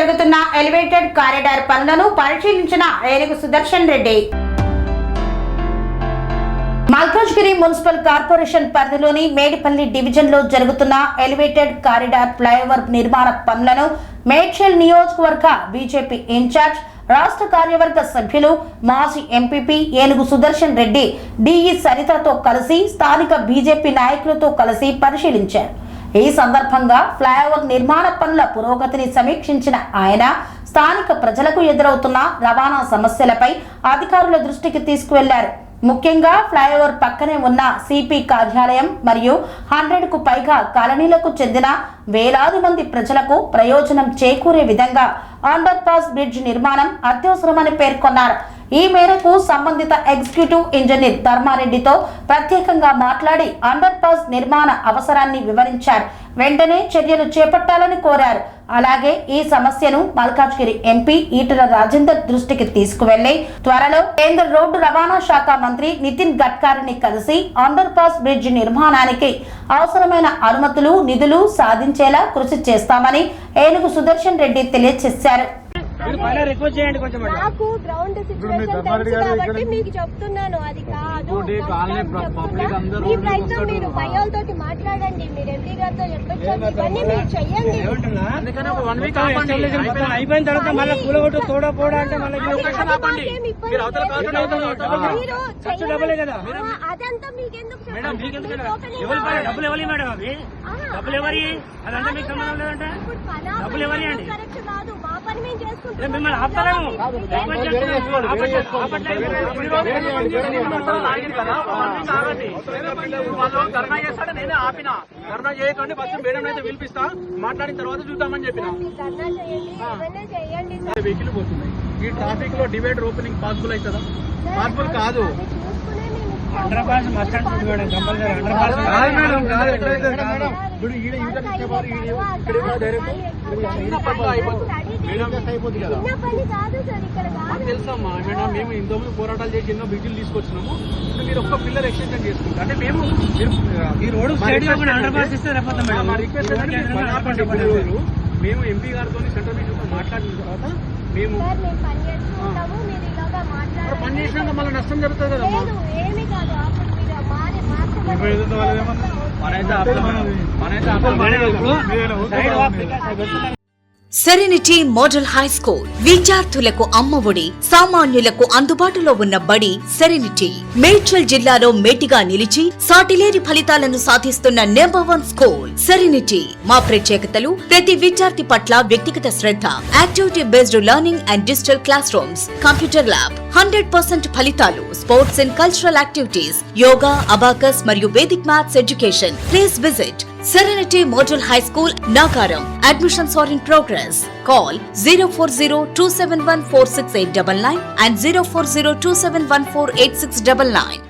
జరుగుతున్న elevated corridor పనులను పరిశీలించిన ఏనుగు సుదర్శన్ రెడ్డి. మల్కాజ్గిరి మున్సిపల్ కార్పొరేషన్ పరిధిలోని మేడిపల్లి డివిజన్ లో జరుగుతున్న ఎలివేటెడ్ కారిడార్ ఫ్లైఓవర్ నిర్మాణ పనులను మేడ్చల్ నియోజకవర్గ బీజేపీ ఇన్ఛార్జ్ రాష్ట్ర కార్యవర్గ సభ్యులు మాజీ ఎంపీపీ ఏనుగు సుదర్శన్ రెడ్డి డిఈ సరితతో కలిసి స్థానిక బీజేపీ నాయకులతో కలిసి పరిశీలించారు. ఈ సందర్భంగా ఫ్లైఓవర్ నిర్మాణ పనుల పురోగతిని సమీక్షించిన ఆయన స్థానిక ప్రజలకు ఎదురవుతున్న రవాణా సమస్యలపై అధికారుల దృష్టికి తీసుకువెళ్లారు. ముఖ్యంగా ఫ్లైఓవర్ పక్కనే ఉన్న సిపి కార్యాలయం మరియు 100కు పైగా కాలనీలకు చెందిన వేలాది మంది ప్రజలకు ప్రయోజనం చేకూరే విధంగా అండర్ పాస్ బ్రిడ్జ్ నిర్మాణం అత్యవసరమని పేర్కొన్నారు. ఈ మేరకు సంబంధిత ఎగ్జిక్యూటివ్ ఇంజనీర్ ధర్మారెడ్డితో ప్రత్యేకంగా మాట్లాడి అండర్ పాస్ నిర్మాణ అవసరాన్ని వివరించారు. వెంటనే చర్యలు చేపట్టాలని కోరారు. అలాగే ఈ సమస్యను మల్కాజ్గిరి ఎంపీ ఈటెల రాజేందర్ దృష్టికి తీసుకువెళ్లి త్వరలో కేంద్ర రోడ్డు రవాణా శాఖ మంత్రి నితిన్ గడ్కరీని కలిసి అండర్ పాస్ బ్రిడ్జ్ నిర్మాణానికి అవసరమైన అనుమతులు నిధులు సాధించేలా కృషి చేస్తామని ఏనుగు సుదర్శన్ రెడ్డి తెలియజేశారు. నాకు గ్రౌండ్ సిచ్యువేషన్ తెలుసు కాబట్టి మీకు చెప్తున్నాను. అది కాదు మీ ప్రయత్నం మీరు భయాలతోటి మాట్లాడండి. మీరు ఎంపీ గారితో చెప్పొచ్చు, ఇవన్నీ మీరు చెయ్యండి. అయిపోయిన తర్వాత మళ్ళీ కూలగొట్టు తోడపోవడం అంటే అదంతా మీకెందుకు డబ్బులు ఎవరి మేడం అవి డబ్బులు ఎవరి అదంతా మీకు సంబంధం లేదంటే డబ్బులు ఎవరి అండి కరెక్ట్ కాదు. మా పని మేము చేసుకుంటాం. మిమ్మల్ని ఆపుతాము ధర్నా చేస్తాడు. నేనే ఆపిన ధర్నా చేయకండి ఫస్ట్ మేడం అయితే పిలిపిస్తా మాట్లాడిన తర్వాత చూద్దామని చెప్పిన. వెహికల్ పోతున్నాయి. ఈ ట్రాఫిక్ లో డివైడర్ ఓపెనింగ్ పాసిబుల్ అవుతుందా? పాసిబుల్ కాదు. Under pass must and madam compulsory under pass తెలుసమ్మా మేడం. మేము ఇంతకుముందు పోరాటాలు చేసి ఎన్నో బిల్లులు తీసుకొచ్చినాము. మీరు ఒక్క పిల్లర్ ఎక్స్టెన్షన్ చేసుకుంటారు అంటే మేము ఈ రోడ్డు అండర్ పాస్ ఇస్తే మా రిక్వెస్ట్ మేము ఎంపీ గారితో సెంట్రల్ మినిస్టర్ మాట్లాడిన తర్వాత మేము పని చేసినాక మళ్ళీ నష్టం జరుగుతుంది కదమ్మా. సెరెనిటీ మోడల్ హై స్కూల్ విద్యార్థులకు అమ్మఒడి, సామాన్యులకు అందుబాటులో ఉన్న బడి సెరెనిటీ. మేడ్చల్ జిల్లాలో మేటిగా నిలిచి సాటిలేని ఫలితాలను సాధిస్తున్న #1 స్కూల్ సెరెనిటీ. మా ప్రత్యేకతలు ప్రతి విద్యార్థి పట్ల వ్యక్తిగత శ్రద్ధ, activity based learning and digital classrooms, computer lab, 100% ఫలితాలు, sports and cultural activities, yoga, abacus మరియు Vedic maths education. Please visit Serenity Model High School, Nagaram. Admissions are in progress. Call 040-271-46899 and 040-271-48699.